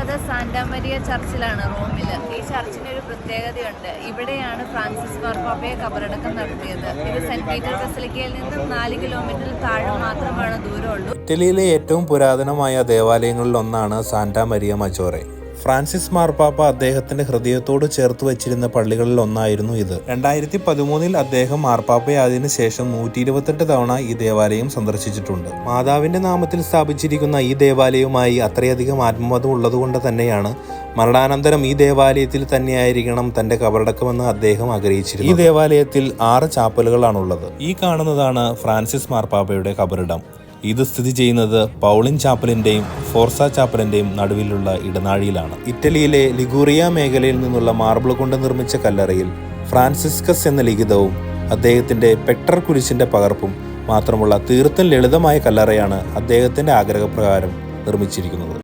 ഞാനുള്ളത് Santa Maria ചർച്ചിലാണ്, റോമിൽ. ഈ ചർച്ചിന് ഒരു പ്രത്യേകതയുണ്ട്. ഇവിടെയാണ് ഫ്രാൻസിസ് മാർപ്പാപ്പയെ കബറടക്കം നടത്തിയത്. ഇത് സെന്റ് പീറ്റർ ബസിലിക്കയിൽ നിന്നും 4 കിലോമീറ്റർ താഴെ മാത്രമാണ് ദൂരമുള്ളൂ. ഇറ്റലിയിലെ ഏറ്റവും പുരാതനമായ ദേവാലയങ്ങളിൽ ഒന്നാണ് സാന്റാ മരിയ മജോറെ. ഫ്രാൻസിസ് മാർപ്പാപ്പ അദ്ദേഹത്തിന്റെ ഹൃദയത്തോട് ചേർത്ത് വച്ചിരുന്ന പള്ളികളിൽ ഒന്നായിരുന്നു ഇത്. 2013 അദ്ദേഹം മാർപ്പാപ്പയായതിനു ശേഷം 128 തവണ ഈ ദേവാലയം സന്ദർശിച്ചിട്ടുണ്ട്. മാതാവിന്റെ നാമത്തിൽ സ്ഥാപിച്ചിരിക്കുന്ന ഈ ദേവാലയവുമായി അത്രയധികം ആത്മബന്ധം ഉള്ളതുകൊണ്ട് തന്നെയാണ് മരണാനന്തരം ഈ ദേവാലയത്തിൽ തന്നെയായിരിക്കണം തന്റെ കബറടക്കമെന്ന് അദ്ദേഹം ആഗ്രഹിച്ചിരുന്നു. ഈ ദേവാലയത്തിൽ 6 ചാപ്പലുകളാണുള്ളത്. ഈ കാണുന്നതാണ് ഫ്രാൻസിസ് മാർപ്പാപ്പയുടെ കബറിടം. ഇത് സ്ഥിതി ചെയ്യുന്നത് പൗളിൻ ചാപ്പലിന്റെയും ഫോർസ ചാപ്പലിന്റെയും നടുവിലുള്ള ഇടനാഴിയിലാണ്. ഇറ്റലിയിലെ ലിഗൂറിയ മേഖലയിൽ നിന്നുള്ള മാർബിൾ കൊണ്ട് നിർമ്മിച്ച കല്ലറയിൽ ഫ്രാൻസിസ്കസ് എന്ന ലിഖിതവും അദ്ദേഹത്തിന്റെ പെക്ടർ കുരിശിന്റെ പകർപ്പും മാത്രമുള്ള തീർത്തും ലളിതമായ കല്ലറയാണ് അദ്ദേഹത്തിന്റെ ആഗ്രഹപ്രകാരം നിർമ്മിച്ചിരിക്കുന്നത്.